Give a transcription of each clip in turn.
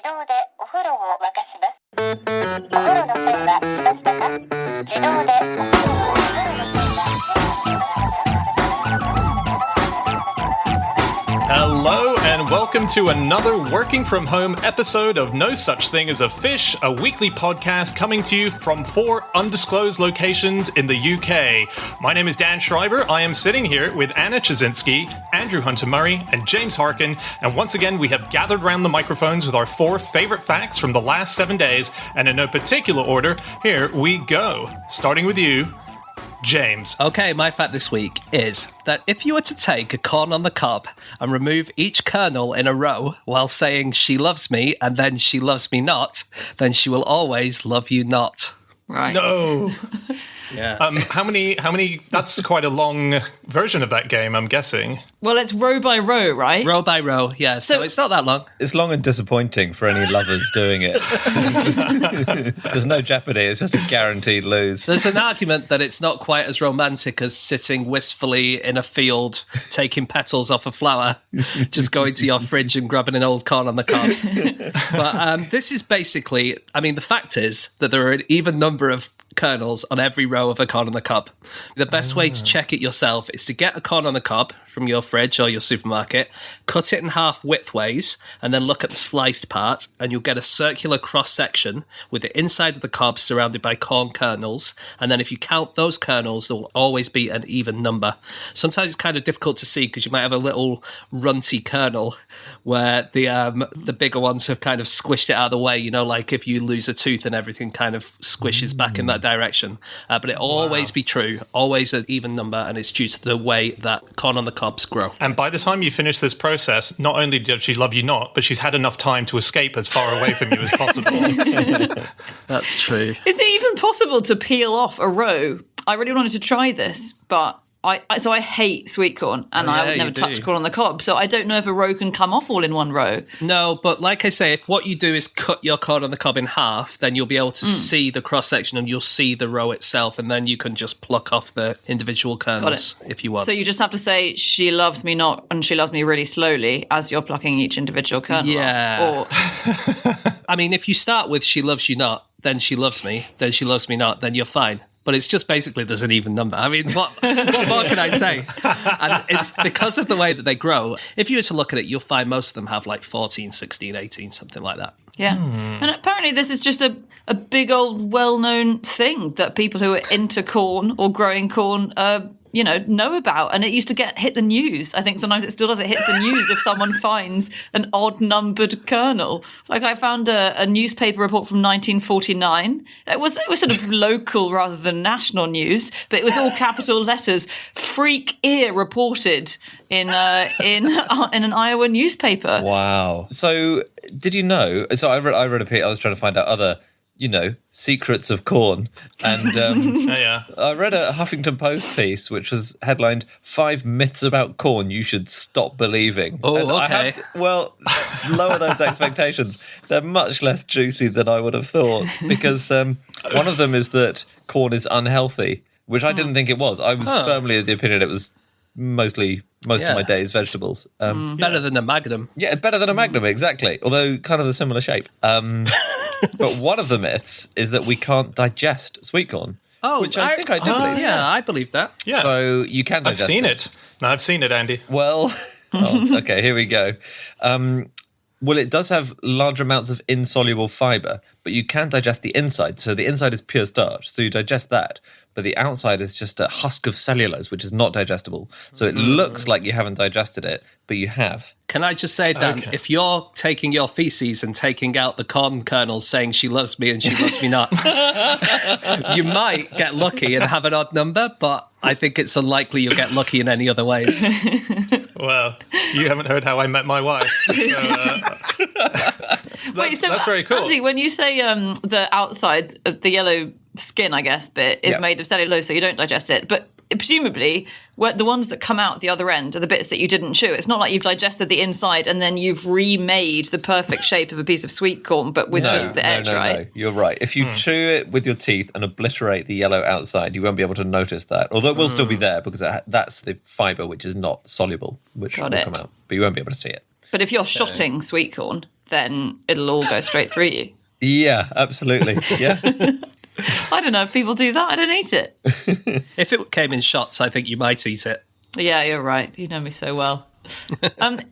動でお風呂を沸かします。お風呂の線は来ましたか？自動でお風呂を沸かします。Hello and welcome to another working from home episode of No Such Thing as a Fish, a weekly podcast coming to you from 4 undisclosed locations in the UK. My name is Dan Schreiber. I am sitting here with Anna Chazinski, Andrew Hunter-Murray, and James Harkin. And once again, we have gathered around the microphones with our 4 favorite facts from the last 7 days. And in no particular order, here we go. Starting with you, James. Okay, my fact this week is that if you were to take a corn on the cob and remove each kernel in a row while saying she loves me and then she loves me not, then she will always love you not. Right. No. Yeah. How many, that's quite a long version of that game, I'm guessing. Well, it's row by row, right? Row by row, yeah, so it's not that long. It's long and disappointing for any lovers doing it. There's no jeopardy, it's just a guaranteed lose. There's an argument that it's not quite as romantic as sitting wistfully in a field, taking petals off a flower, just going to your fridge and grabbing an old corn on the cob. But this is basically, I mean, the fact is that there are an even number of kernels on every row of a corn on the cob. The best way to check it yourself is to get a corn on the cob from your fridge or your supermarket, cut it in half widthways, and then look at the sliced part, and you'll get a circular cross-section with the inside of the cob surrounded by corn kernels, and then if you count those kernels, there will always be an even number. Sometimes it's kind of difficult to see because you might have a little runty kernel where the bigger ones have kind of squished it out of the way, you know, like if you lose a tooth and everything kind of squishes back in that direction. But it'll always be true, always an even number, and it's due to the way that corn on the cobs grow. And by the time you finish this process, not only does she love you not, but she's had enough time to escape as far away from you as possible. That's true. Is it even possible to peel off a row? I really wanted to try this, but I hate sweet corn, and I would never touch corn on the cob, so I don't know if a row can come off all in one row. No, but like I say, if what you do is cut your corn on the cob in half, then you'll be able to see the cross-section and you'll see the row itself, and then you can just pluck off the individual kernels if you want. So you just have to say, she loves me not, and she loves me really slowly as you're plucking each individual kernel off. Or I mean, if you start with she loves you not, then she loves me, then she loves me not, then you're fine. But it's just basically there's an even number. I mean, what more can I say? And it's because of the way that they grow. If you were to look at it, you'll find most of them have like 14, 16, 18, something like that. Yeah. And apparently this is just a big old well-known thing that people who are into corn or growing corn know about, and it used to hit the news. I think sometimes it still does. It hits the news if someone finds an odd-numbered kernel. Like I found a newspaper report from 1949. It was sort of local rather than national news, but it was all capital letters. Freak ear reported in an Iowa newspaper. Wow. So did you know? So I read a piece. I was trying to find out other, secrets of corn. And I read a Huffington Post piece, which was headlined, 5 myths about corn you should stop believing. Oh, and okay. Lower those expectations. They're much less juicy than I would have thought, because one of them is that corn is unhealthy, which I didn't think it was. I was firmly of the opinion it was most of my days vegetables. Better than a Magnum. Yeah, better than a Magnum, exactly. Although kind of a similar shape. But one of the myths is that we can't digest sweet corn. Oh, which I think I do believe. Yeah, I believe that. Yeah. So you can digest I've seen it, Andy. Well, okay, here we go. Well, it does have large amounts of insoluble fibre, but you can digest the inside. So the inside is pure starch, so you digest that. But the outside is just a husk of cellulose, which is not digestible. So it looks like you haven't digested it, but you have. Can I just say, Dan, if you're taking your feces and taking out the corn kernels saying she loves me and she loves me not, you might get lucky and have an odd number, but I think it's unlikely you'll get lucky in any other ways. Well, you haven't heard how I met my wife. So, that's very cool. Andy, when you say the outside of the yellow skin, I guess, bit is made of cellulose, so you don't digest it, but presumably the ones that come out the other end are the bits that you didn't chew. It's not like you've digested the inside and then you've remade the perfect shape of a piece of sweet corn, but with just the edge, right? No, you're right. If you chew it with your teeth and obliterate the yellow outside, you won't be able to notice that. Although it will still be there because that's the fibre which is not soluble, which will come out. But you won't be able to see it. But if you're shotting sweet corn, then it'll all go straight through you. Yeah, absolutely. Yeah. I don't know if people do that. I don't eat it. If it came in shots, I think you might eat it. Yeah, you're right. You know me so well.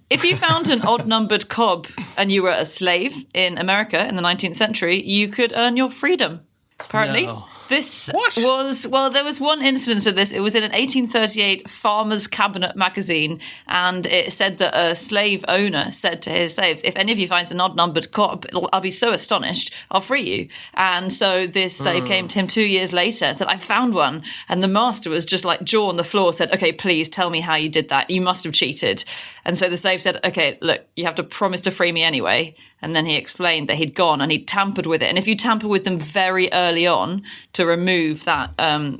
If you found an odd-numbered cob and you were a slave in America in the 19th century, you could earn your freedom, apparently. No. This was, well, there was one instance of this. It was in an 1838 Farmer's Cabinet magazine, and it said that a slave owner said to his slaves, if any of you finds an odd-numbered cob, I'll be so astonished, I'll free you. And so this slave came to him 2 years later and said, I found one. And the master was just like jaw on the floor, said, okay, please tell me how you did that. You must have cheated. And so the slave said, okay, look, you have to promise to free me anyway. And then he explained that he'd gone and he'd tampered with it. And if you tamper with them very early on to remove that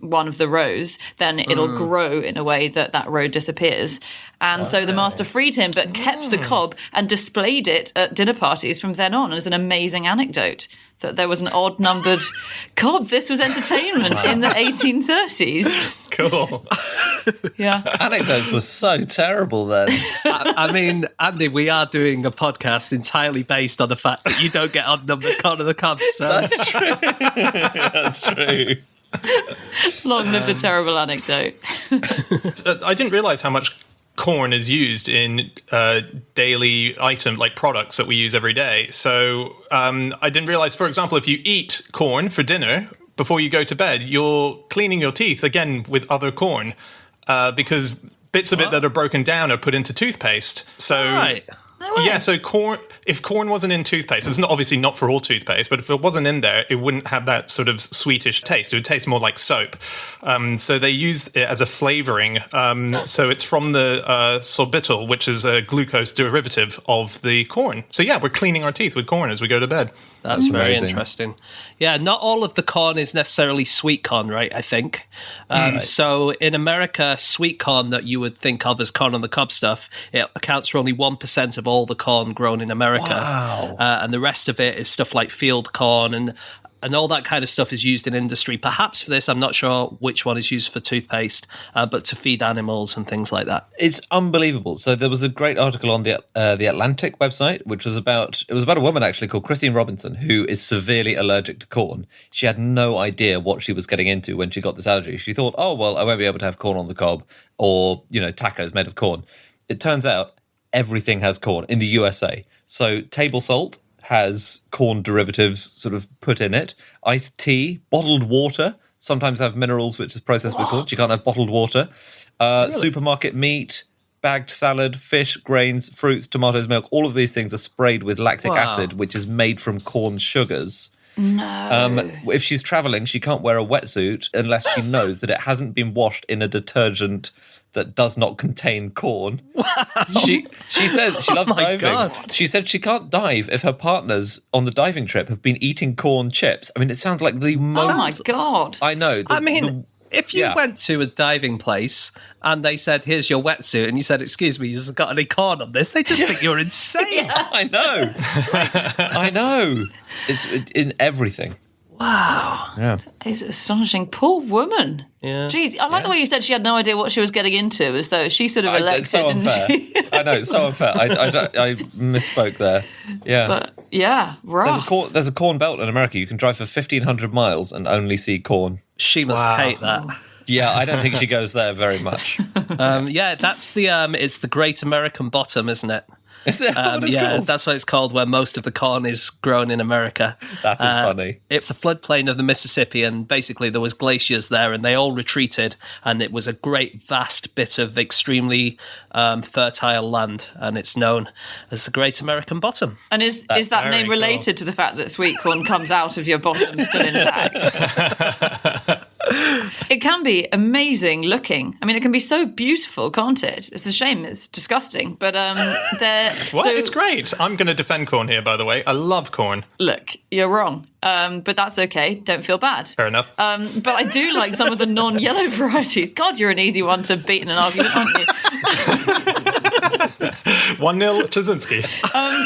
one of the rows, then it'll grow in a way that row disappears. And so the master freed him, but kept the cob and displayed it at dinner parties from then on as an amazing anecdote that there was an odd-numbered cob. This was entertainment in the 1830s. Cool. Yeah. Anecdotes were so terrible then. I mean, Andy, we are doing a podcast entirely based on the fact that you don't get odd-numbered con of the cubs. So. That's true. That's true. Long live the terrible anecdote. I didn't realize how much corn is used in daily item like products that we use every day. So I didn't realize, for example, if you eat corn for dinner before you go to bed, you're cleaning your teeth again with other corn because bits of it that are broken down are put into toothpaste. So Right. yeah, so if corn wasn't in toothpaste, it's obviously not for all toothpaste, but if it wasn't in there, it wouldn't have that sort of sweetish taste. It would taste more like soap. So they use it as a flavoring. So it's from the sorbitol, which is a glucose derivative of the corn. So yeah, we're cleaning our teeth with corn as we go to bed. That's very amazing. interesting. Yeah, not all of the corn is necessarily sweet corn, right? I think. So in America, sweet corn that you would think of as corn on the cob stuff, it accounts for only 1% of all the corn grown in America. Wow. And the rest of it is stuff like field corn and all that kind of stuff is used in industry. Perhaps for this, I'm not sure which one is used for toothpaste, but to feed animals and things like that. It's unbelievable. So there was a great article on the Atlantic website, which was about a woman actually called Christine Robinson, who is severely allergic to corn. She had no idea what she was getting into when she got this allergy. She thought, oh, well, I won't be able to have corn on the cob or, tacos made of corn. It turns out everything has corn in the USA. So table salt has corn derivatives sort of put in it. Iced tea, bottled water, sometimes have minerals which is processed with corn. You can't have bottled water. Supermarket meat, bagged salad, fish, grains, fruits, tomatoes, milk. All of these things are sprayed with lactic acid, which is made from corn sugars. No. If she's traveling, she can't wear a wetsuit unless she knows that it hasn't been washed in a detergent that does not contain corn. She said she loves diving. God. She said she can't dive if her partners on the diving trip have been eating corn chips. I mean, it sounds like the most... Oh, my God. I know. If you went to a diving place and they said, here's your wetsuit, and you said, excuse me, you've got any corn on this, they just think you're insane. I know. I know. It's in everything. Wow. Yeah. It's astonishing. Poor woman. Yeah. Jeez, I like the way you said she had no idea what she was getting into, as though she sort of elected, It's so didn't unfair. she? I know, it's so unfair. I misspoke there. Yeah. But, yeah, rough. There's a corn belt in America. You can drive for 1,500 miles and only see corn. She must hate that. Yeah, I don't think she goes there very much. Yeah, that's it's the Great American Bottom, isn't it? Is it? What it's Yeah, called? that's what it's called, where most of the corn is grown in America. That is funny. It's the floodplain of the Mississippi, and basically there was glaciers there, and they all retreated, and it was a great, vast bit of extremely fertile land, and it's known as the Great American Bottom. And is that very name cool. related to the fact that sweet corn comes out of your bottom still intact? It can be amazing looking. I mean, it can be so beautiful, can't it? It's a shame it's disgusting, but Well, it's great. I'm going to defend corn here, by the way. I love corn. Look, you're wrong, but that's okay. Don't feel bad. Fair enough. But I do like some of the non-yellow variety. God, you're an easy one to beat in an argument, aren't you? 1-0 Trzynski.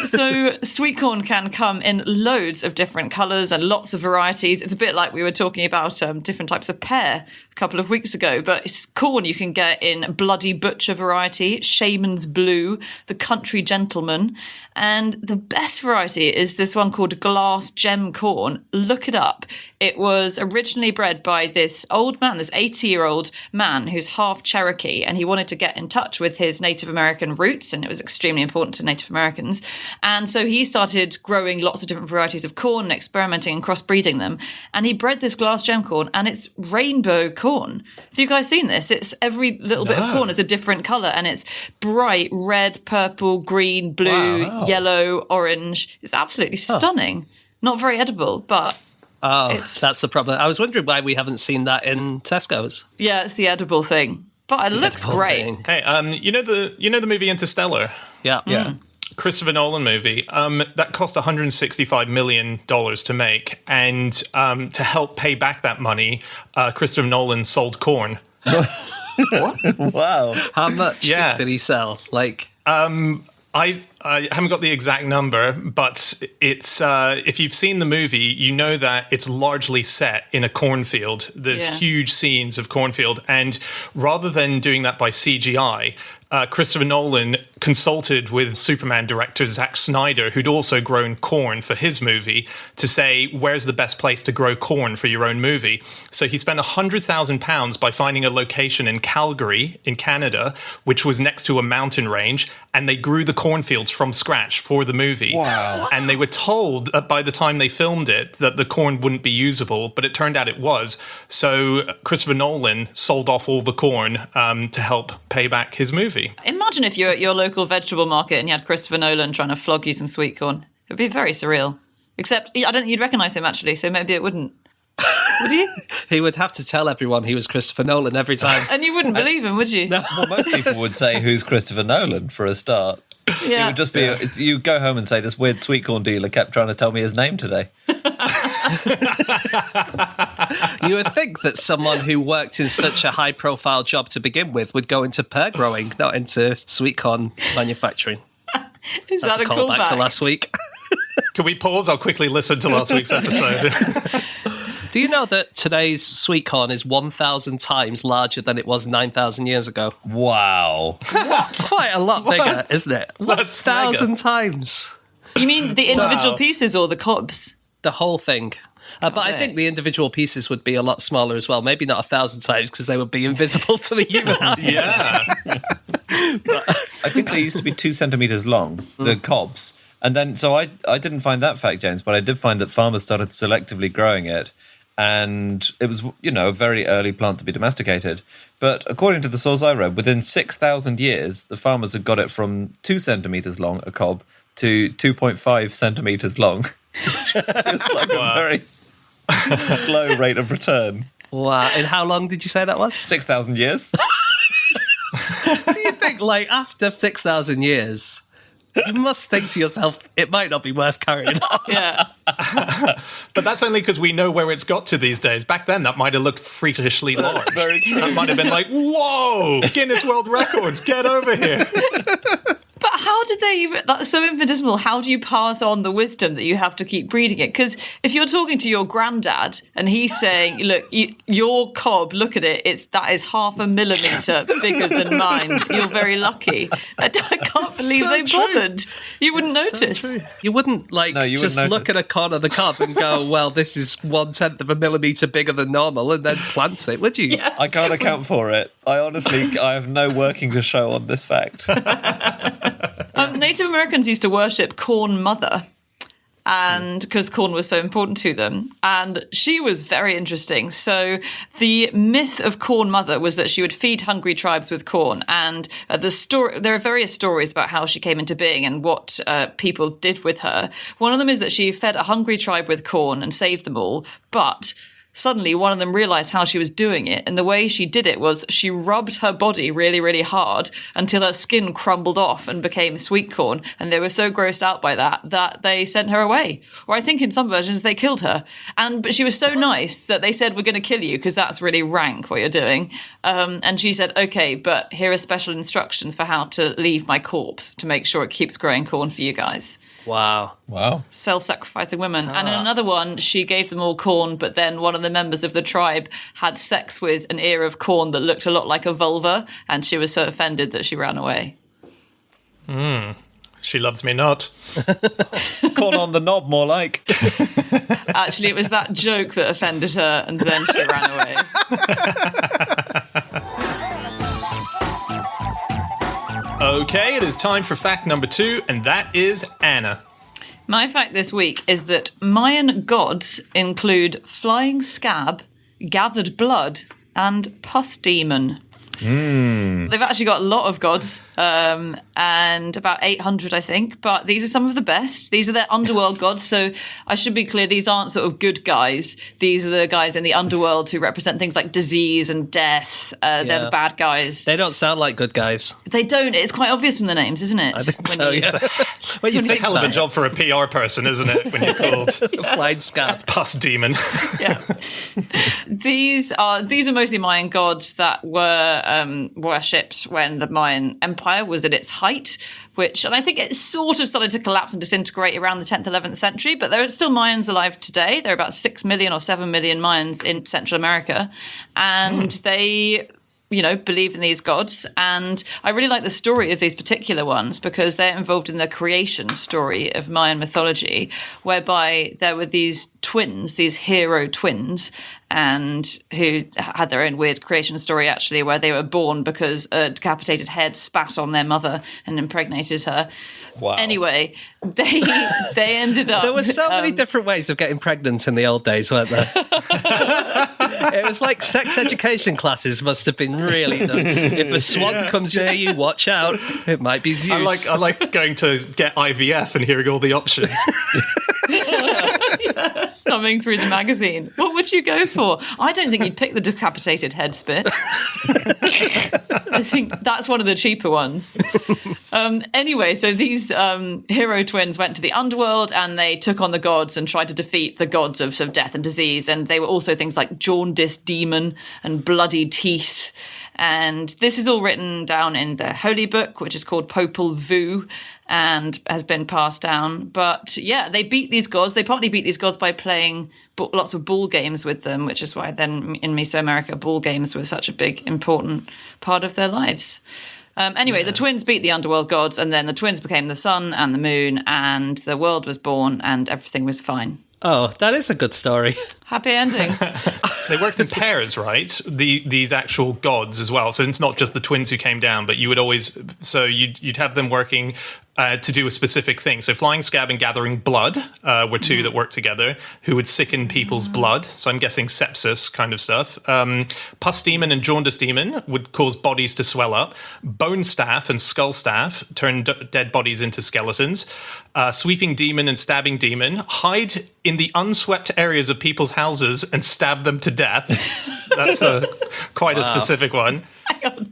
So sweet corn can come in loads of different colours and lots of varieties. It's a bit like we were talking about different types of pear a couple of weeks ago, but it's corn you can get in Bloody Butcher variety, Shaman's Blue, the Country Gentleman, and the best variety is this one called Glass Gem Corn. Look it up. It was originally bred by this old man, this 80-year-old man who's half Cherokee, and he wanted to get in touch with his Native American roots, and it was extremely important to Native Americans. And so he started growing lots of different varieties of corn and experimenting and crossbreeding them. And he bred this glass gem corn, and it's rainbow corn. Have you guys seen this? It's every little bit of corn is a different colour, and it's bright red, purple, green, blue, yellow, orange. It's absolutely stunning. Not very edible, but... that's the problem. I was wondering why we haven't seen that in Tesco's. Yeah, it's the edible thing. But it looks great. Thing. Hey, you know the movie Interstellar? Yeah. Yeah. Christopher Nolan movie. That cost $165 million to make, and to help pay back that money, Christopher Nolan sold corn. Wow. How much Yeah. did he sell? Like, I haven't got the exact number, but it's if you've seen the movie, you know that it's largely set in a cornfield. There's huge scenes of cornfield, and rather than doing that by CGI, Christopher Nolan consulted with Superman director Zack Snyder, who'd also grown corn for his movie, to say, where's the best place to grow corn for your own movie? So he spent £100,000 by finding a location in Calgary, in Canada, which was next to a mountain range, and they grew the cornfields from scratch for the movie. Wow. And they were told that by the time they filmed it that the corn wouldn't be usable, but it turned out it was. So Christopher Nolan sold off all the corn to help pay back his movie. Imagine if you're at your local vegetable market and you had Christopher Nolan trying to flog you some sweet corn. It'd be very surreal. Except, I don't think you'd recognise him, actually, so maybe it wouldn't. Would you? he would have to tell everyone he was Christopher Nolan every time. And you wouldn't believe him, would you? No. Well, most people would say, who's Christopher Nolan, for a start. Yeah. It would just be, you go home and say, this weird sweet corn dealer kept trying to tell me his name today. You would think that someone who worked in such a high-profile job to begin with would go into pear growing, not into sweet corn manufacturing. Is That's that a callback callback to last week. Can we pause? I'll quickly listen to last week's episode. Do you know that today's sweet corn is 1,000 times larger than it was 9,000 years ago? Wow. That's quite a lot bigger, isn't it? That's 1,000 times. You mean the individual Wow. pieces or the cobs? The whole thing. But I think the individual pieces would be a lot smaller as well. Maybe not 1,000 times because they would be invisible to the human eye. Yeah. I think they used to be 2 centimetres long, the cobs. And then, so I didn't find that fact, James, but I did find that farmers started selectively growing it. And it was, a very early plant to be domesticated. But according to the source I read, within 6,000 years, the farmers had got it from 2 centimetres long, a cob, to 2.5 centimetres long. It's like a very slow rate of return. Wow. And how long did you say that was? 6,000 years? Do you think, like, after 6,000 years, you must think to yourself, it might not be worth carrying on? Yeah. But that's only because we know where it's got to these days. Back then, that might have looked freakishly large. very true. That might have been like, whoa, Guinness World Records, get over here. But how did they even... That's so infinitesimal. How do you pass on the wisdom that you have to keep breeding it? Because if you're talking to your granddad and he's saying, look, your cob, look at it, that is 0.5 millimetre bigger than mine. You're very lucky. I can't believe So they true. bothered. You wouldn't notice. So true. You wouldn't, like, No, you just wouldn't look notice. at a corner of the cob and go, well, this is 1/10 of a millimetre bigger than normal, and then plant it, would you? Yeah. I can't account for it. I have no working to show on this fact. Native Americans used to worship Corn Mother, and because corn was so important to them, and she was very interesting. So the myth of Corn Mother was that she would feed hungry tribes with corn, and there are various stories about how she came into being and what people did with her. One of them is that she fed a hungry tribe with corn and saved them all, but suddenly one of them realized how she was doing it. And the way she did it was she rubbed her body really, really hard until her skin crumbled off and became sweet corn. And they were so grossed out by that they sent her away. Or I think in some versions they killed her. But she was so nice that they said, we're going to kill you because that's really rank what you're doing. And she said, okay, but here are special instructions for how to leave my corpse to make sure it keeps growing corn for you guys. Wow. Self-sacrificing women. And in another one, she gave them all corn, but then one of the members of the tribe had sex with an ear of corn that looked a lot like a vulva, and she was so offended that she ran away. She loves me not. Corn on the knob, more like. Actually, it was that joke that offended her, and then she ran away. Okay, it is time for fact number 2, and that is Anna. My fact this week is that Mayan gods include flying scab, gathered blood, and pus demon. They've actually got a lot of gods, and about 800, I think. But these are some of the best. These are their underworld gods. So I should be clear, these aren't sort of good guys. These are the guys in the underworld who represent things like disease and death. They're the bad guys. They don't sound like good guys. They don't. It's quite obvious from the names, isn't it? I think so, yeah. Well, you It's a think hell of a that. job for a PR person, isn't it, when you're called Flying scab. Pus Demon? Yeah. These are mostly Mayan gods that were worshipped when the Mayan Empire was at its height, and I think it sort of started to collapse and disintegrate around the 10th, 11th century, but there are still Mayans alive today. There are about 6 million or 7 million Mayans in Central America, and they believe in these gods. And I really like the story of these particular ones because they're involved in the creation story of Mayan mythology, whereby there were these twins, these hero twins, and who had their own weird creation story, actually, where they were born because a decapitated head spat on their mother and impregnated her. Wow. Anyway, they ended up... There were so many different ways of getting pregnant in the old days, weren't there? It was like sex education classes must have been really done. If a swan comes near you, watch out. It might be Zeus. I like going to get IVF and hearing all the options. Coming through the magazine. What would you go for? I don't think you'd pick the decapitated head spit. I think that's one of the cheaper ones. Anyway, so these hero twins went to the underworld and they took on the gods and tried to defeat the gods of death and disease. And they were also things like jaundice demon and bloody teeth. And this is all written down in the holy book, which is called Popol Vuh, and has been passed down. But yeah, they beat these gods. They partly beat these gods by playing lots of ball games with them, which is why then in Mesoamerica, ball games were such a big, important part of their lives. Anyway, the twins beat the underworld gods, and then the twins became the sun and the moon, and the world was born, and everything was fine. Oh, that is a good story. Happy endings. They worked in pairs, right? These actual gods as well. So it's not just the twins who came down, but you would always... So you'd have them working to do a specific thing. So flying scab and gathering blood were two that worked together, who would sicken people's blood. So I'm guessing sepsis kind of stuff. Pus demon and jaundice demon would cause bodies to swell up. Bone staff and skull staff turn dead bodies into skeletons. Sweeping demon and stabbing demon hide in the unswept areas of people's houses and stab them to death. That's quite a specific one. Hang on.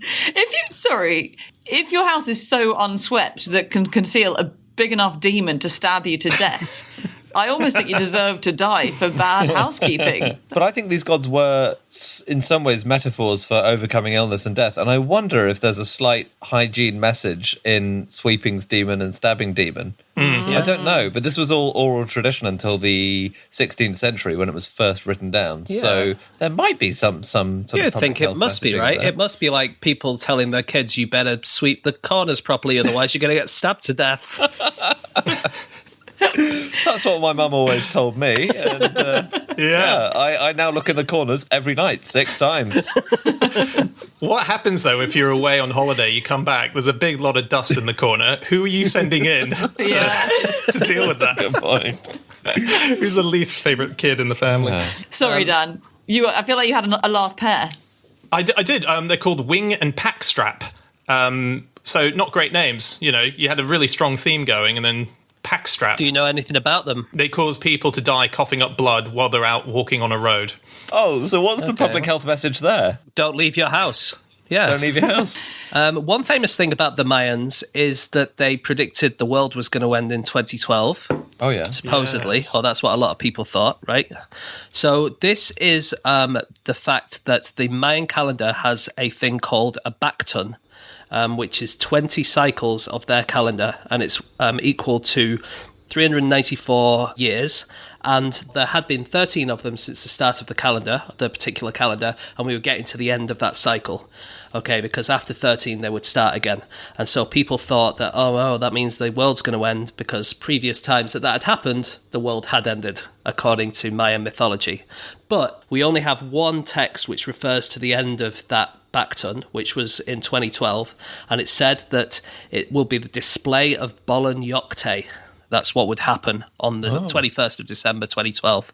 If your house is so unswept that can conceal a big enough demon to stab you to death, I almost think you deserve to die for bad housekeeping. But I think these gods were, in some ways, metaphors for overcoming illness and death. And I wonder if there's a slight hygiene message in Sweeping's demon and Stabbing demon. I don't know, but this was all oral tradition until the 16th century when it was first written down. Yeah. So there might be some sort You of think public it health must be, messaging right? there. It must be like people telling their kids, you better sweep the corners properly, otherwise you're going to get stabbed to death. That's what my mum always told me. And, I now look in the corners every night, 6 times. What happens, though, if you're away on holiday, you come back, there's a big lot of dust in the corner. Who are you sending in to deal with that? Good point. Who's the least favourite kid in the family? Sorry, Dan. I feel like you had a last pair. I did. They're called Wing and Packstrap. So not great names. You know, you had a really strong theme going, and then pack strap. Do you know anything about them? They cause people to die coughing up blood while they're out walking on a road. Oh, so what's the public health message there? Don't leave your house. Yeah. Don't leave your house. One famous thing about the Mayans is that they predicted the world was going to end in 2012. Oh, yeah. Supposedly, Yes. or that's what a lot of people thought, right? So this is the fact that the Mayan calendar has a thing called a bakton, which is 20 cycles of their calendar, and it's equal to 394 years, and there had been 13 of them since the start of the particular calendar, and we were getting to the end of that cycle, okay, because after 13 they would start again. And so people thought that, that means the world's going to end, because previous times that had happened, the world had ended, according to Mayan mythology. But we only have one text which refers to the end of that Bakton, which was in 2012, and it said that it will be the display of Bolan Yokte. That's what would happen on the 21st of December 2012.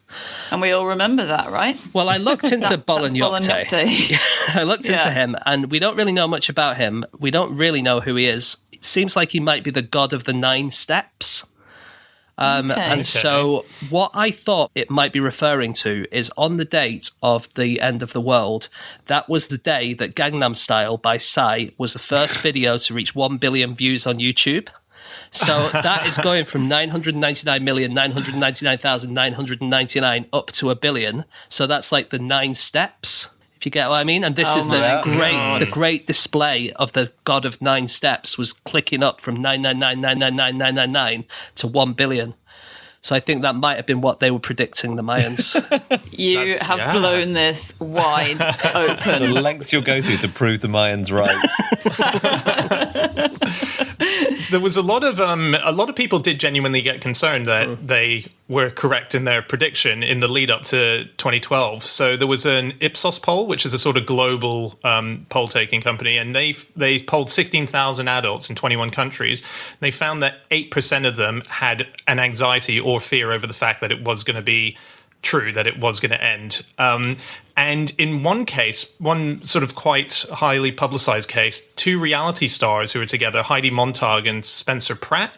And we all remember that, right? Well, I looked into Bolan Bolan Yokte. Yokte. I looked into him, and we don't really know much about him. We don't really know who he is. It seems like he might be the god of the 9 steps. And so what I thought it might be referring to is on the date of the end of the world, that was the day that Gangnam Style by Psy was the first video to reach 1 billion views on YouTube. So that is going from 999,999,999 up to 1 billion. So that's like the 9 steps, if you get what I mean. And this is the great display of the god of 9 steps was clicking up from 999,999,999 to 1 billion. So I think that might have been what they were predicting, the Mayans. You have blown this wide open. The lengths you'll go to prove the Mayans right. There was a lot of people did genuinely get concerned that they were correct in their prediction in the lead up to 2012. So there was an Ipsos poll, which is a sort of global poll taking company, and they polled 16,000 adults in 21 countries. They found that 8% of them had an anxiety or fear over the fact that it was going to be true, that it was going to end. And in one case, one sort of quite highly publicized case, 2 reality stars who were together, Heidi Montag and Spencer Pratt,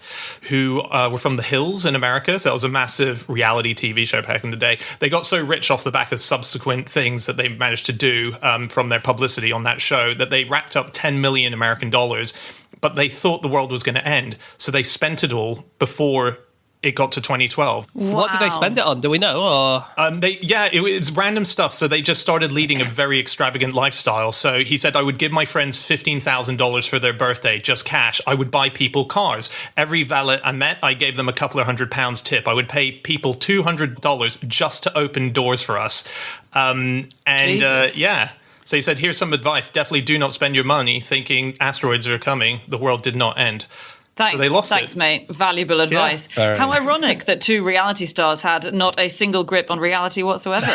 who were from The Hills in America. So that was a massive reality TV show back in the day. They got so rich off the back of subsequent things that they managed to do from their publicity on that show that they racked up 10 million American dollars, but they thought the world was going to end. So they spent it all before it got to 2012. What did they spend it on? Do we know? Or it was random stuff. So they just started leading a very extravagant lifestyle. So he said, I would give my friends $15,000 for their birthday, just cash. I would buy people cars. Every valet I met, I gave them a couple of £100 tip. I would pay people $200 just to open doors for us. So he said, here's some advice. Definitely do not spend your money thinking asteroids are coming. The world did not end. Thanks, so they lost thanks, it. mate. Valuable advice. Yeah. How ironic that 2 reality stars had not a single grip on reality whatsoever.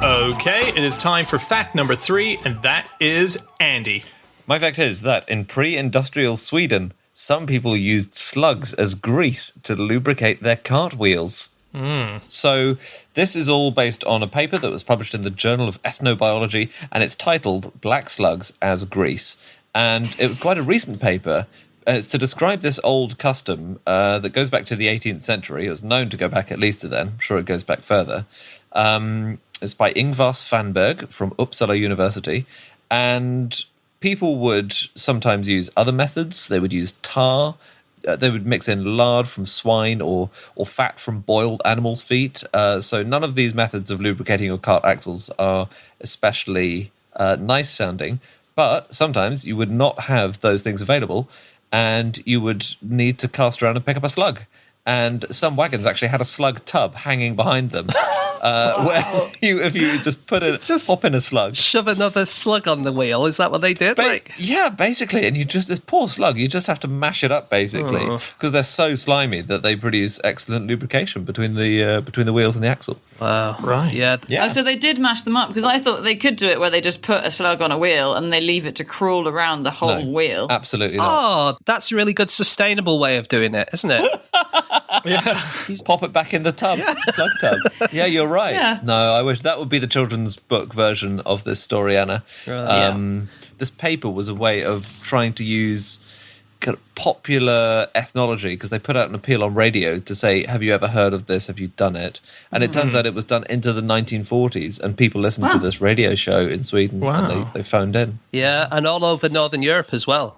Okay, it is time for fact number 3, and that is Andy. My fact is that in pre-industrial Sweden, some people used slugs as grease to lubricate their cartwheels. So this is all based on a paper that was published in the Journal of Ethnobiology, and it's titled Black Slugs as Grease. And it was quite a recent paper. It's to describe this old custom that goes back to the 18th century. It was known to go back at least to then. I'm sure it goes back further. It's by Ingvar Svanberg from Uppsala University. And people would sometimes use other methods. They would use tar. They would mix in lard from swine or fat from boiled animals' feet. So none of these methods of lubricating your cart axles are especially nice sounding. But sometimes you would not have those things available, and you would need to cast around and pick up a slug. And some wagons actually had a slug tub hanging behind them, where if you just hop in a slug, shove another slug on the wheel. Is that what they did? Yeah, basically. And this poor slug, you just have to mash it up basically, because they're so slimy that they produce excellent lubrication between the wheels and the axle. Wow. Right. Yeah. Oh, so they did mash them up, because I thought they could do it where they just put a slug on a wheel and they leave it to crawl around the whole wheel. Absolutely not. Oh, that's a really good sustainable way of doing it, isn't it? Yeah. Pop it back in the tub, slug tub. Yeah, you're right. Yeah. No, I wish that would be the children's book version of this story, Anna. this paper was a way of trying to use kind of popular ethnology, because they put out an appeal on radio to say, have you ever heard of this? Have you done it? And it turns out it was done into the 1940s, and people listened to this radio show in Sweden, and they phoned in. Yeah, and all over Northern Europe as well,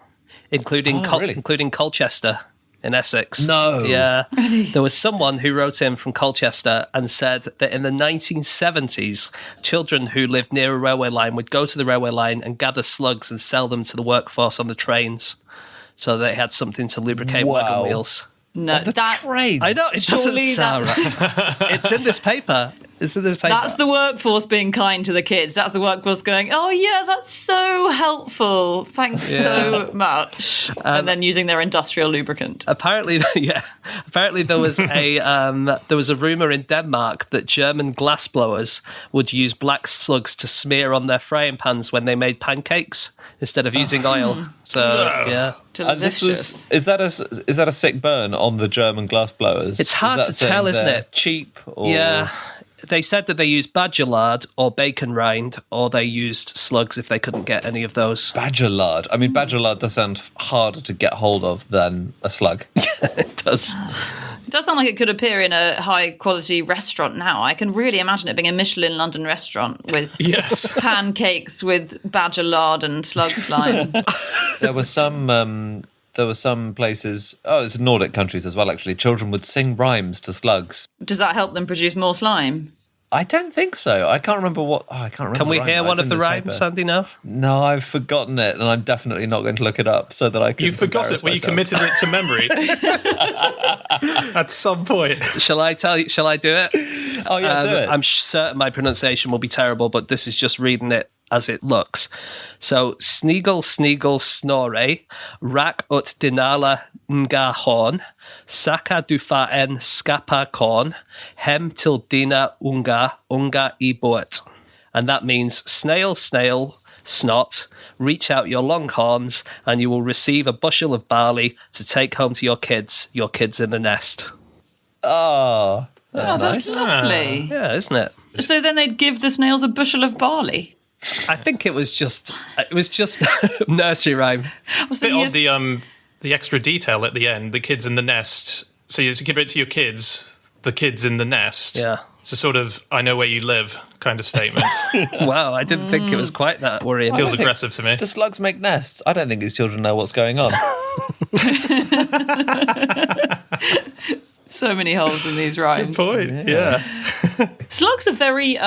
including really? including Colchester in Essex. No. Yeah. There was someone who wrote in from Colchester and said that in the 1970s, children who lived near a railway line would go to the railway line and gather slugs and sell them to the workforce on the trains, so they had something to lubricate wagon wheels. No, that Trains. I know, it doesn't Surely sound right. It's in this paper. It's in this paper. that's the workforce being kind to the kids. That's the workforce going, oh yeah, that's so helpful. Thanks so much. And then using their industrial lubricant. Apparently, Apparently, there was a rumor in Denmark that German glassblowers would use black slugs to smear on their frying pans when they made pancakes instead of using oil. So yeah, And this was is that a sick burn on the German glassblowers? It's hard Is that to tell, saying isn't they're it? Cheap or yeah. They said that they used badger lard or bacon rind, or they used slugs if they couldn't get any of those. badger lard. I mean, badger lard does sound harder to get hold of than a slug. It does. It does sound like it could appear in a high quality restaurant now. I can really imagine it being a Michelin London restaurant with Yes. pancakes with badger lard and slug slime. There were some places. Oh, it's Nordic countries as well. Actually, children would sing rhymes to slugs. Does that help them produce more slime? I don't think so. I can't remember what. Oh, I can't remember. Can we the rhyme hear now. one It's of in the this rhymes, paper. Sandy, now? No, I've forgotten it, and I'm definitely not going to look it up so that I can. You forgot it, embarrass well, you myself. committed it to memory. At some point. Shall I tell you? Shall I do it? Oh yeah, do it. I'm certain my pronunciation will be terrible, but this is just reading it as it looks. So, Sneagle, Snore, Rak ut Dinala Nga Horn, Saka Dufaen Skapa Korn, Hem till Dina Unga I Boet. And that means snail, snot, reach out your long horns, and you will receive a bushel of barley to take home to your kids in the nest. Oh, that's That's nice. lovely. Yeah, isn't it? So then they'd give the snails a bushel of barley. I think it was just nursery rhyme. It's a bit odd, the extra detail at the end, the kids in the nest. So you give it to your kids, the kids in the nest. Yeah. It's a sort of, I know where you live kind of statement. Wow, I didn't think it was quite that worrying. Feels aggressive to me. Do slugs make nests? I don't think these children know what's going on. So many holes in these rhymes. Point. Yeah. Slugs are very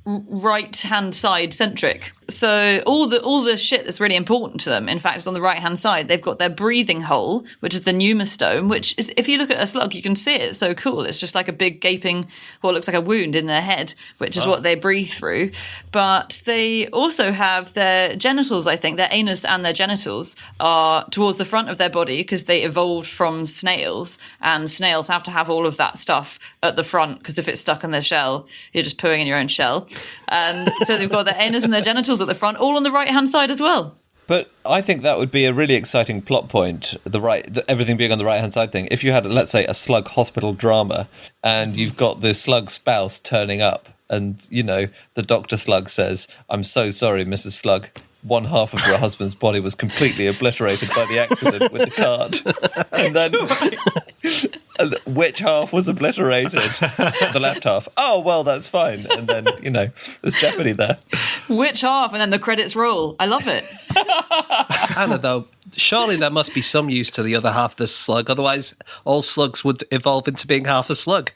right-hand side centric. So all the shit that's really important to them, in fact, is on the right-hand side. They've got their breathing hole, which is the pneumostome, which is, if you look at a slug, you can see it. It's so cool. It's just like a big gaping, what looks like a wound in their head, which is what they breathe through. But they also have their genitals, I think. Their anus and their genitals are towards the front of their body because they evolved from snails, and snails have to have all of that stuff at the front because if it's stuck in their shell, you're just pooing in your own shell. And so they've got their anus and their genitals at the front, all on the right-hand side as well. But I think that would be a really exciting plot point, everything being on the right-hand side thing. If you had, let's say, a slug hospital drama, and you've got the slug spouse turning up, and, you know, the Dr. Slug says, "I'm so sorry, Mrs. Slug. One half of your husband's body was completely obliterated by the accident with the cart." And then, and which half was obliterated? The left half. Oh, well, that's fine. And then, you know, there's jeopardy there. Which half? And then the credits roll. I love it. Anna, though, surely there must be some use to the other half of the slug. Otherwise, all slugs would evolve into being half a slug.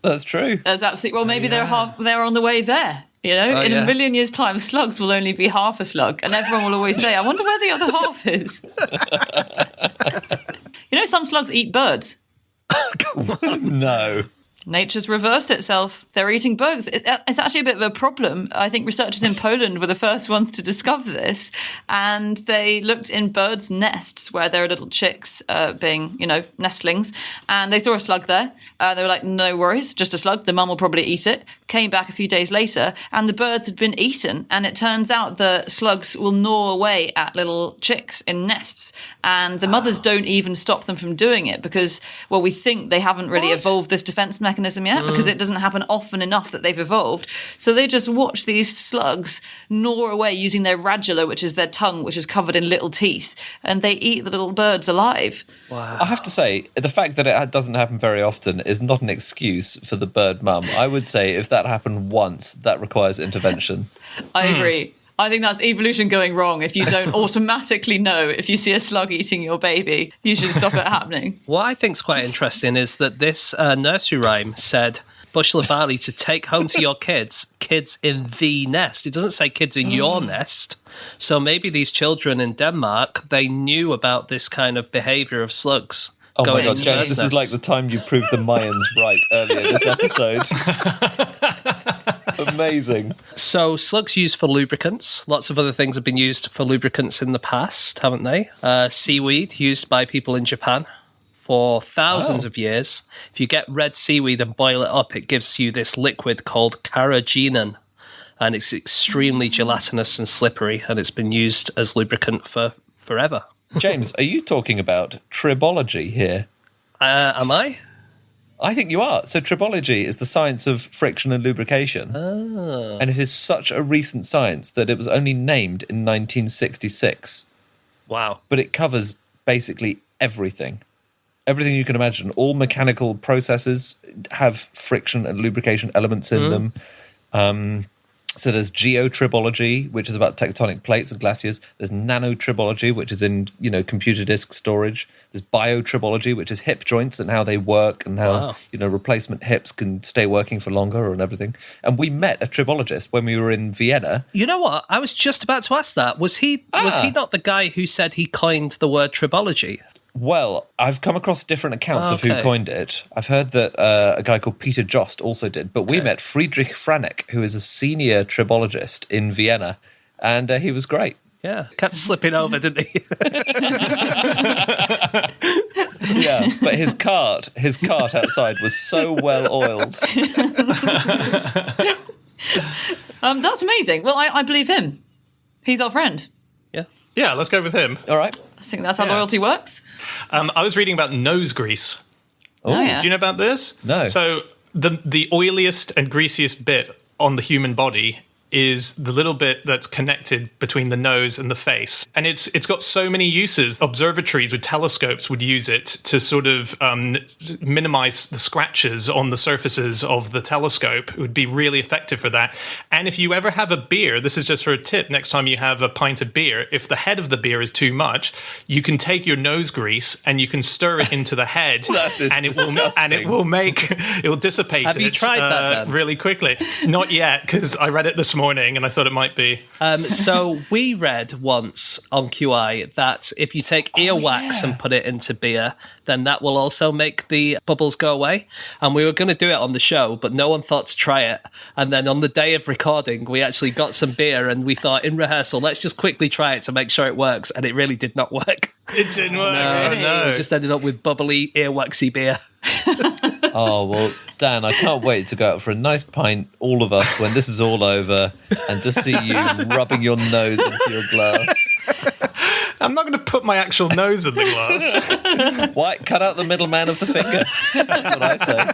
That's true. That's absolutely. Well, maybe they're on the way there. You know, in a million years' time, slugs will only be half a slug, and everyone will always say, "I wonder where the other half is." You know, some slugs eat birds. No. Nature's reversed itself. They're eating bugs. It's actually a bit of a problem. I think researchers in Poland were the first ones to discover this, and they looked in birds' nests where there are little chicks being, you know, nestlings, and they saw a slug there. They were like, "No worries, just a slug. The mum will probably eat it." Came back a few days later, and the birds had been eaten. And it turns out the slugs will gnaw away at little chicks in nests, and the mothers don't even stop them from doing it because, well, we think they haven't really evolved this defense mechanism mechanism yet because it doesn't happen often enough that they've evolved. So they just watch these slugs gnaw away using their radula, which is their tongue, which is covered in little teeth, and they eat the little birds alive. Wow. I have to say, the fact that it doesn't happen very often is not an excuse for the bird mum. I would say if that happened once, that requires intervention. I agree. I think that's evolution going wrong. If you don't automatically know if you see a slug eating your baby, you should stop it happening. What I think is quite interesting is that this nursery rhyme said bushel of barley to take home to your kids in the nest. It doesn't say kids in your nest. So maybe these children in Denmark, they knew about this kind of behaviour of slugs. Oh my going God, into James, birds' this is nests. like the time you proved the Mayans right earlier this episode. Amazing. So slugs used for lubricants. Lots of other things have been used for lubricants in the past, haven't they? Seaweed used by people in Japan for thousands of years. If you get red seaweed and boil it up, it gives you this liquid called carrageenan. And it's extremely gelatinous and slippery, and it's been used as lubricant for forever. James, are you talking about tribology here? Am I? I think you are. So tribology is the science of friction and lubrication. Oh. And it is such a recent science that it was only named in 1966. Wow. But it covers basically everything. Everything you can imagine. All mechanical processes have friction and lubrication elements in them. So there's geotribology, which is about tectonic plates and glaciers. There's nanotribology, which is in, computer disk storage. There's biotribology, which is hip joints and how they work and how, replacement hips can stay working for longer and everything. And we met a tribologist when we were in Vienna. You know what? I was just about to ask that. Was he not the guy who said he coined the word tribology? Well, I've come across different accounts of who coined it. I've heard that a guy called Peter Jost also did, but we met Friedrich Franek, who is a senior tribologist in Vienna, and he was great. Yeah, kept slipping over, didn't he? Yeah, but his cart outside was so well oiled. That's amazing. Well, I believe him. He's our friend. Yeah, let's go with him. All right. I think that's how loyalty works. I was reading about nose grease. Oh, yeah. Do you know about this? No. So the oiliest and greasiest bit on the human body is the little bit that's connected between the nose and the face. And it's got so many uses. Observatories with telescopes would use it to sort of minimize the scratches on the surfaces of the telescope. It would be really effective for that. And if you ever have a beer, this is just for a tip, next time you have a pint of beer, if the head of the beer is too much, you can take your nose grease and you can stir it into the head and it will dissipate. Have you tried that, Dan? Really quickly? Not yet, because I read it this morning and I thought it might be. So we read once on QI that if you take earwax and put it into beer, then that will also make the bubbles go away. And we were going to do it on the show, but no one thought to try it. And then on the day of recording, we actually got some beer and we thought in rehearsal, let's just quickly try it to make sure it works. And it really did not work. It didn't work. No. We just ended up with bubbly, earwaxy beer. Oh, well, Dan, I can't wait to go out for a nice pint, all of us, when this is all over, and just see you rubbing your nose into your glass. I'm not going to put my actual nose in the glass. Why? Cut out the middleman of the finger. That's what I say.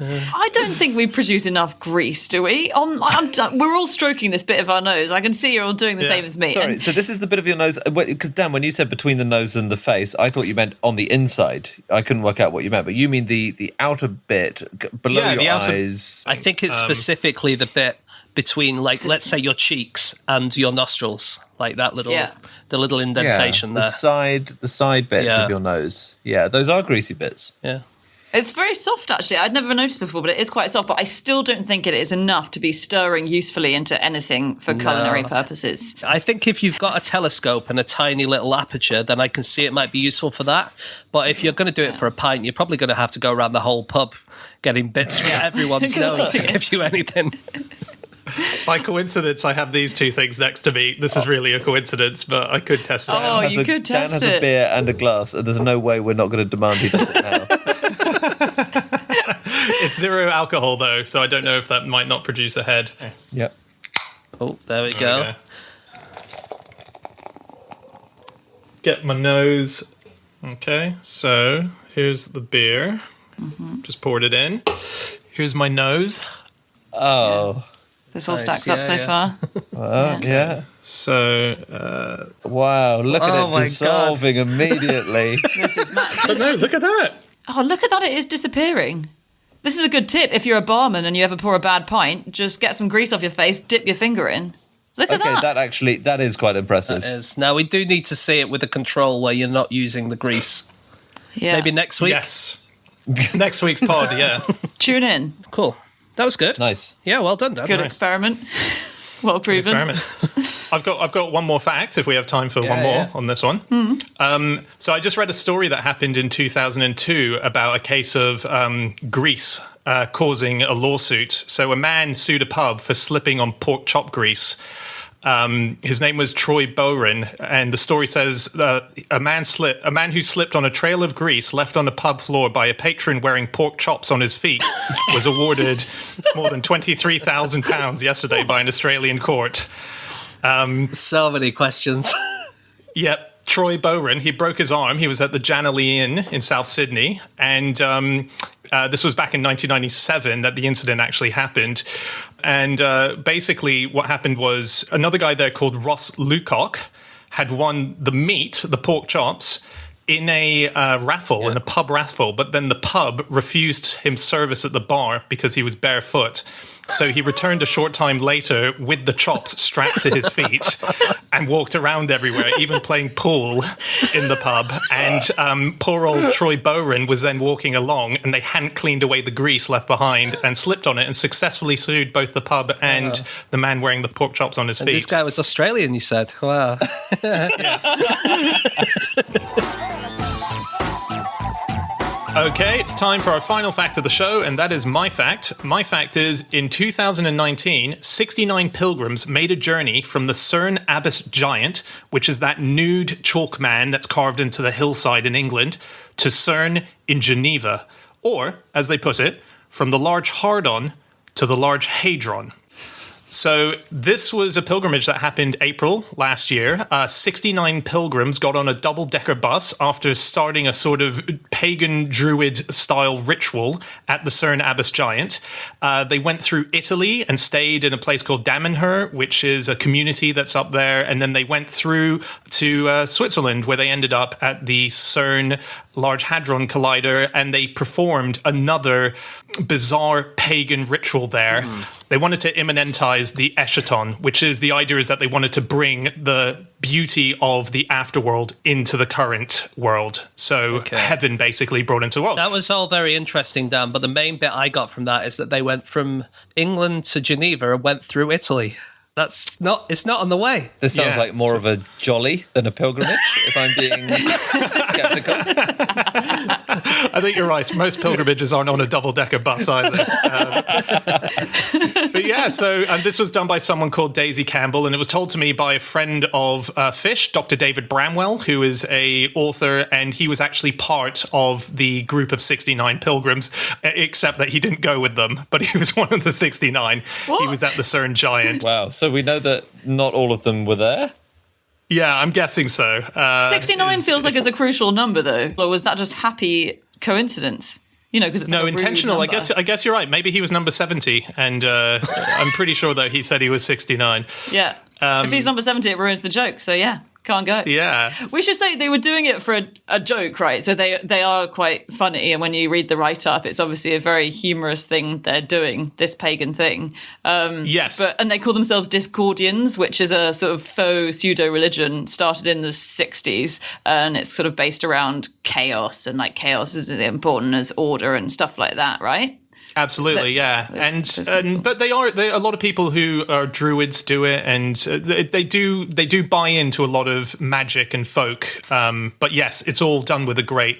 I don't think we produce enough grease, do we? We're all stroking this bit of our nose. I can see you're all doing the same as me. Sorry, so this is the bit of your nose, because Dan, when you said between the nose and the face, I thought you meant on the inside. I couldn't work out what you meant, but you mean the outer bit below your eyes. I think it's specifically the bit between, like, let's say your cheeks and your nostrils, like that little, the little indentation there. The side bits of your nose. Yeah, those are greasy bits. Yeah. It's very soft, actually. I'd never noticed before, but it is quite soft. But I still don't think it is enough to be stirring usefully into anything for culinary purposes. I think if you've got a telescope and a tiny little aperture, then I can see it might be useful for that. But if you're going to do it for a pint, you're probably going to have to go around the whole pub getting bits from everyone's nose to give you anything. By coincidence, I have these two things next to me. This is really a coincidence, but I could test it. You could test Dan has it. a beer and a glass, and there's no way we're not going to demand he does it now. It's zero alcohol, though, so I don't know if that might not produce a head. Yep. Oh, there we go. Get my nose. Okay, so here's the beer. Just poured it in. Here's my nose. Oh, This all Nice, stacks up yeah, so yeah. far. yeah. So, Wow, look Oh at my it God. dissolving immediately. This is mad. but no, look at that. Oh, look at that. It is disappearing. This is a good tip. If you're a barman and you ever pour a bad pint, just get some grease off your face, dip your finger in. Look at Okay, that. that is quite impressive. Is. Now, we do need to see it with a control where you're not using the grease. Yeah. Maybe next week? Yes. Next week's pod, yeah. Tune in. Cool. That was good. Nice. Yeah, well done, Dan. Good Nice. experiment. Well proven. Experiment. I've got one more fact if we have time for one more yeah. on this one. So I just read a story that happened in 2002 about a case of grease causing a lawsuit. So a man sued a pub for slipping on pork chop grease. His name was Troy Bowen, and the story says a man who slipped on a trail of grease left on a pub floor by a patron wearing pork chops on his feet was awarded more than £23,000 yesterday by an Australian court. So many questions. Yep. Troy Bowen, he broke his arm. He was at the Janelli Inn in South Sydney. And this was back in 1997 that the incident actually happened. And basically what happened was another guy there called Ross Lucock had won the pork chops, in a raffle, in a pub raffle. But then the pub refused him service at the bar because he was barefoot. So he returned a short time later with the chops strapped to his feet and walked around everywhere, even playing pool in the pub. And poor old Troy Bowen was then walking along, and they hadn't cleaned away the grease left behind and slipped on it and successfully sued both the pub and the man wearing the pork chops on his And feet. this guy was Australian, you said. Wow. Okay, it's time for our final fact of the show, and that is my fact. My fact is, in 2019, 69 pilgrims made a journey from the Cerne Abbas Giant, which is that nude chalk man that's carved into the hillside in England, to Cerne in Geneva. Or, as they put it, from the large Hardon to the large Hadron. So this was a pilgrimage that happened April last year. 69 pilgrims got on a double-decker bus after starting a sort of pagan druid-style ritual at the Cerne Abbas Giant. They went through Italy and stayed in a place called Damanhur, which is a community that's up there. And then they went through to Switzerland, where they ended up at the CERN Large Hadron Collider, and they performed another bizarre pagan ritual there. They wanted to immanentize the eschaton, which is the idea is that they wanted to bring the beauty of the afterworld into the current world. So heaven basically brought into the world. That was all very interesting, Dan, but the main bit I got from that is that they went from England to Geneva and went through Italy. It's not on the way. This sounds like more of a jolly than a pilgrimage, if I'm being skeptical. I think you're right. Most pilgrimages aren't on a double-decker bus either. But yeah, so this was done by someone called Daisy Campbell, and it was told to me by a friend of Fish, Dr. David Bramwell, who is an author, and he was actually part of the group of 69 pilgrims, except that he didn't go with them, but he was one of the 69. What? He was at the CERN Giant. Wow, so we know that not all of them were there? Yeah, I'm guessing so. 69 feels like it's a crucial number, though. Or was that just happy coincidence? You know, because it's No, like a rude intentional. number. I guess you're right. Maybe he was number 70, and I'm pretty sure that he said he was 69. Yeah. If he's number 70, it ruins the joke. So yeah, can't go. Yeah. We should say they were doing it for a joke, right? So they are quite funny, and when you read the write-up, it's obviously a very humorous thing they're doing, this pagan thing. Yes. And they call themselves Discordians, which is a sort of faux pseudo-religion started in the 60s, and it's sort of based around chaos, and like chaos is as important as order and stuff like that, right? Absolutely, yeah, but they are a lot of people who are druids do it, and they do buy into a lot of magic and folk. But yes, it's all done with a great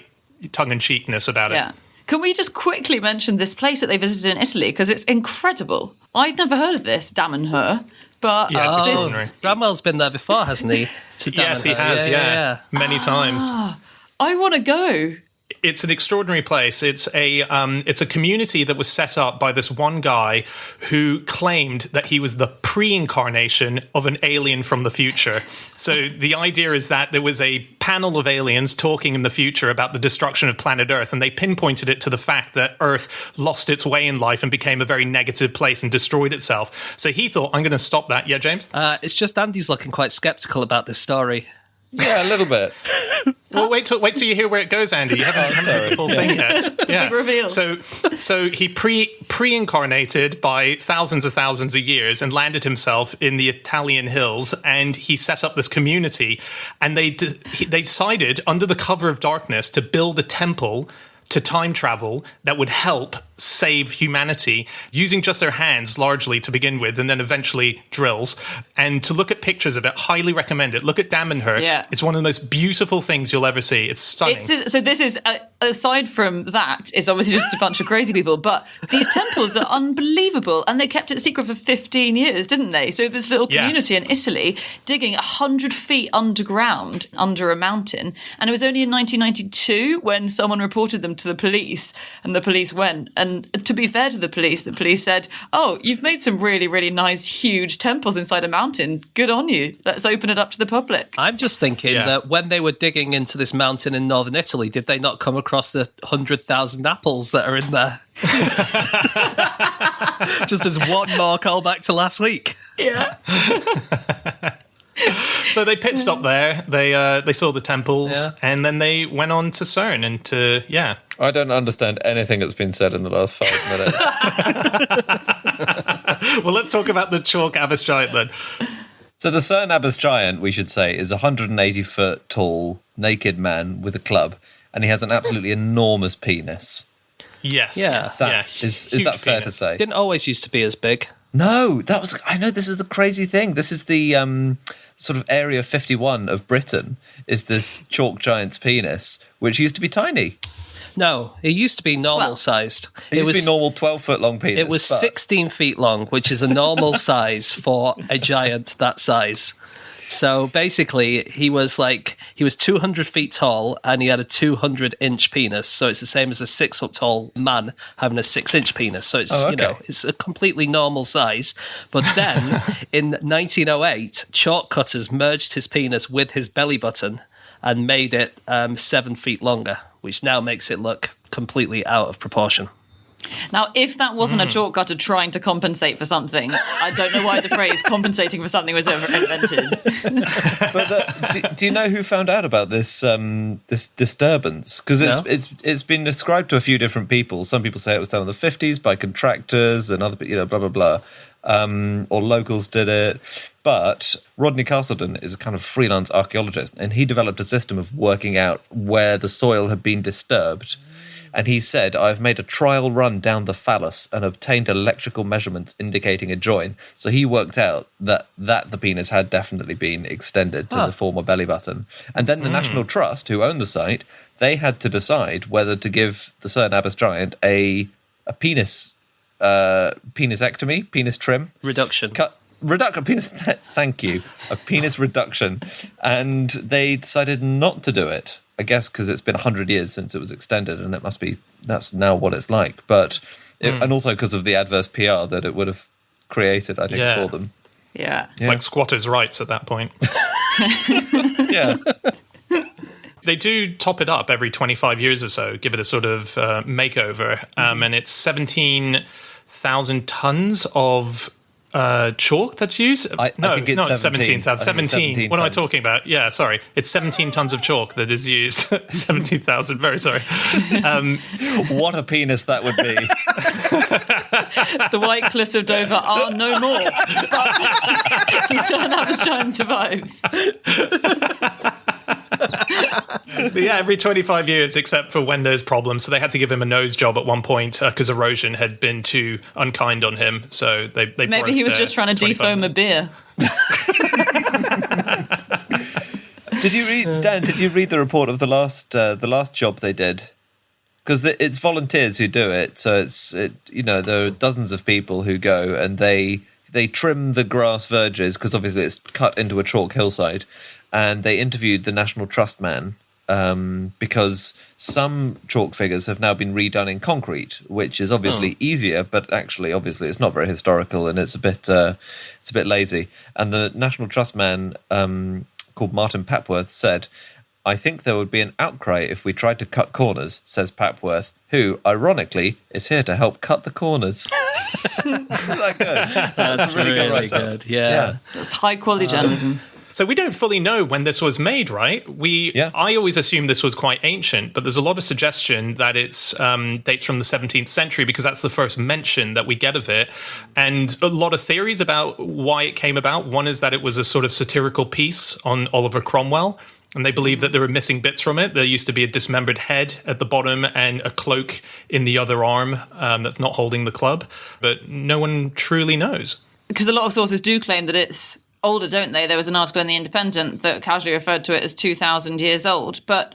tongue-in-cheekness about it. Yeah. Can we just quickly mention this place that they visited in Italy because it's incredible? I'd never heard of this, Damanhur, but Yeah, it's extraordinary. Bramwell's been there before, hasn't he? Yes, he has. Yeah, many times. I want to go. it's an extraordinary place. It's a community that was set up by this one guy who claimed that he was the pre-incarnation of an alien from the future. So the idea is that there was a panel of aliens talking in the future about the destruction of planet Earth, and they pinpointed it to the fact that Earth lost its way in life and became a very negative place and destroyed itself. So he thought, I'm going to stop that. Yeah, James? It's just Andy's looking quite skeptical about this story. Yeah, a little bit. Well, wait till you hear where it goes, Andy. You haven't heard the full thing yet. Yeah. Big reveal. So he pre-incarnated by thousands of years and landed himself in the Italian hills, and he set up this community. And they decided, under the cover of darkness, to build a temple to time travel that would help save humanity using just their hands largely to begin with, and then eventually drills. And to look at pictures of it, highly recommend it. Look at Damanhur. Yeah. It's one of the most beautiful things you'll ever see. It's stunning. So this is, aside from that, it's obviously just a bunch of crazy people, but these temples are unbelievable, and they kept it secret for 15 years, didn't they? So this little community in Italy digging 100 feet underground under a mountain, and it was only in 1992 when someone reported them to the police, and the police went. And to be fair to the police said, "Oh, you've made some really, really nice, huge temples inside a mountain. Good on you. Let's open it up to the public." I'm just thinking that when they were digging into this mountain in northern Italy, did they not come across the 100,000 apples that are in there? Just as one more callback to last week. Yeah. So they pit stopped there. They saw the temples, and then they went on to CERN and to I don't understand anything that's been said in the last 5 minutes. Well, let's talk about the chalk Abyss Giant then. So the CERN Abyss Giant, we should say, is a 180-foot tall, naked man with a club, and he has an absolutely enormous penis. Yes. Yeah. Is that fair to say? Didn't always used to be as big. No, I know this is the crazy thing. This is the sort of Area 51 of Britain, is this chalk giant's penis, which used to be tiny. No, it used to be normal-sized. It used to be normal 12-foot-long penis. It was 16 feet long, which is a normal size for a giant that size. So basically, he was 200 feet tall, and he had a 200-inch penis. So it's the same as a 6-foot-tall man having a 6-inch penis. So it's it's a completely normal size. But then in 1908, chalk cutters merged his penis with his belly button and made it 7 feet longer, which now makes it look completely out of proportion. Now, if that wasn't a chalk cutter trying to compensate for something, I don't know why the phrase compensating for something was ever invented. But do you know who found out about this this disturbance? Because it's been described to a few different people. Some people say it was done in the 50s by contractors and other, blah, blah, blah. Or locals did it. But Rodney Castleton is a kind of freelance archaeologist, and he developed a system of working out where the soil had been disturbed. And he said, I've made a trial run down the phallus and obtained electrical measurements indicating a join. So he worked out that the penis had definitely been extended to the former belly button. And then the National Trust, who owned the site, they had to decide whether to give the CERN Abyss Giant a penis penisectomy, penis trim. Reduction. Penis, thank you. A penis reduction. And they decided not to do it. I guess because it's been 100 years since it was extended, and that's now what it's like. But and also because of the adverse PR that it would have created, I think, for them. Yeah. It's like squatters' rights at that point. Yeah. They do top it up every 25 years or so, give it a sort of makeover. And it's 17,000 tons of chalk that's used. I think it's 17,000. 17. What am I talking about? Yeah, sorry. It's 17 tons of chalk that is used. 17,000, very sorry. What a penis that would be. The White Cliffs of Dover are no more. But the CERN Abyss Giant survives. But yeah, every 25 years, except for when there's problems. So they had to give him a nose job at one point because erosion had been too unkind on him. So they maybe he was just trying to defoam a beer. Did you read, Dan? Did you read the report of the last job they did? Because it's volunteers who do it. So there are dozens of people who go and they trim the grass verges because obviously it's cut into a chalk hillside. And they interviewed the National Trust man because some chalk figures have now been redone in concrete, which is obviously easier, but actually, obviously, it's not very historical and it's a bit lazy. And the National Trust man called Martin Papworth said, "I think there would be an outcry if we tried to cut corners," says Papworth, who, ironically, is here to help cut the corners. Isn't that good? That's really good. Yeah. That's high quality journalism. So we don't fully know when this was made, right? I always assumed this was quite ancient, but there's a lot of suggestion that it's dates from the 17th century because that's the first mention that we get of it. And a lot of theories about why it came about. One is that it was a sort of satirical piece on Oliver Cromwell, and they believe that there were missing bits from it. There used to be a dismembered head at the bottom and a cloak in the other arm that's not holding the club, but no one truly knows. Because a lot of sources do claim that it's older, don't they? There was an article in The Independent that casually referred to it as 2,000 years old. But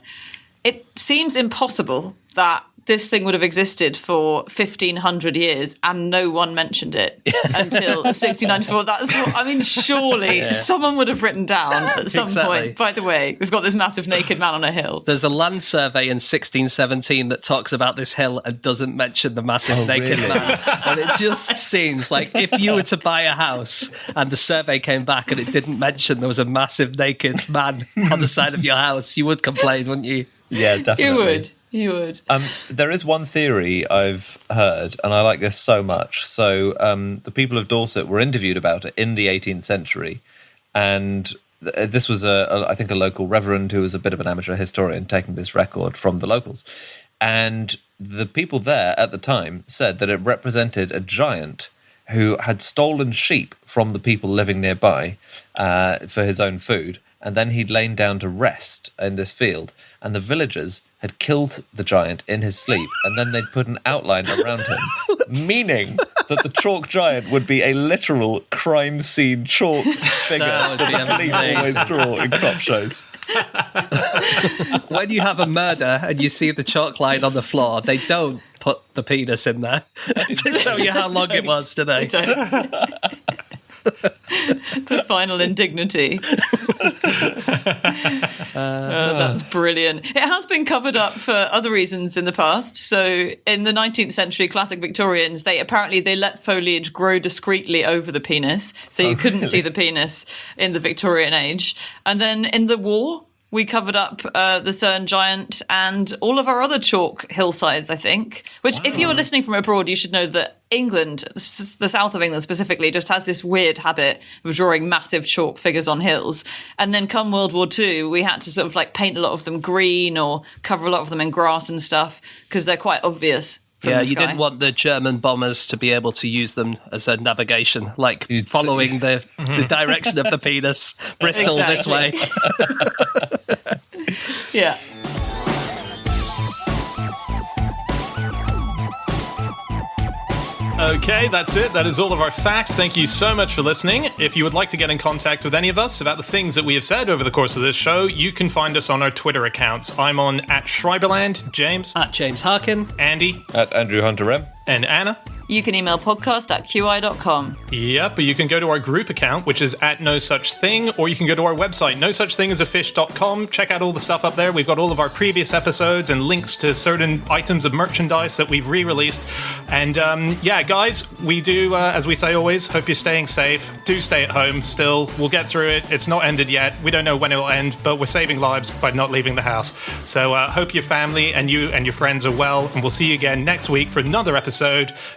it seems impossible that this thing would have existed for 1,500 years and no one mentioned it until 1694. Surely someone would have written down at some point, by the way, we've got this massive naked man on a hill. There's a land survey in 1617 that talks about this hill and doesn't mention the massive naked man. And it just seems like if you were to buy a house and the survey came back and it didn't mention there was a massive naked man on the side of your house, you would complain, wouldn't you? Yeah, definitely. You would. There is one theory I've heard, and I like this so much. So the people of Dorset were interviewed about it in the 18th century, and this was, I think, a local reverend who was a bit of an amateur historian taking this record from the locals. And the people there at the time said that it represented a giant who had stolen sheep from the people living nearby for his own food, and then he'd lain down to rest in this field, and the villagers had killed the giant in his sleep, and then they'd put an outline around him, meaning that the chalk giant would be a literal crime scene chalk figure that the police always draw in crop shows. When you have a murder and you see the chalk line on the floor, they don't put the penis in there to show you how long it was, do they? The final indignity. That's brilliant. It has been covered up for other reasons in the past. So in the 19th century, classic Victorians, they let foliage grow discreetly over the penis, so you couldn't see the penis in the Victorian age. And then in the war, we covered up the Cerne Giant and all of our other chalk hillsides, I think. Which, if you were listening from abroad, you should know that England, the south of England specifically, just has this weird habit of drawing massive chalk figures on hills. And then come World War II, we had to sort of like paint a lot of them green or cover a lot of them in grass and stuff because they're quite obvious. Yeah, you didn't want the German bombers to be able to use them as a navigation, like following the direction of the penis, Bristol this way. Yeah. Okay, that's it. That is all of our facts. Thank you so much for listening. If you would like to get in contact with any of us about the things that we have said over the course of this show, you can find us on our Twitter accounts. I'm on @Schreiberland, James. @James Harkin. Andy. @AndrewHunterM. And Anna. You can email podcast@qi.com. Yep, but you can go to our group account, which is @NoSuchThing, or you can go to our website, nosuchthingasafish.com. Check out all the stuff up there. We've got all of our previous episodes and links to certain items of merchandise that we've re-released. And guys, we do, as we say always, hope you're staying safe. Do stay at home still. We'll get through it. It's not ended yet. We don't know when it will end, but we're saving lives by not leaving the house. So hope your family and you and your friends are well, and we'll see you again next week for another episode.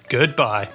Goodbye.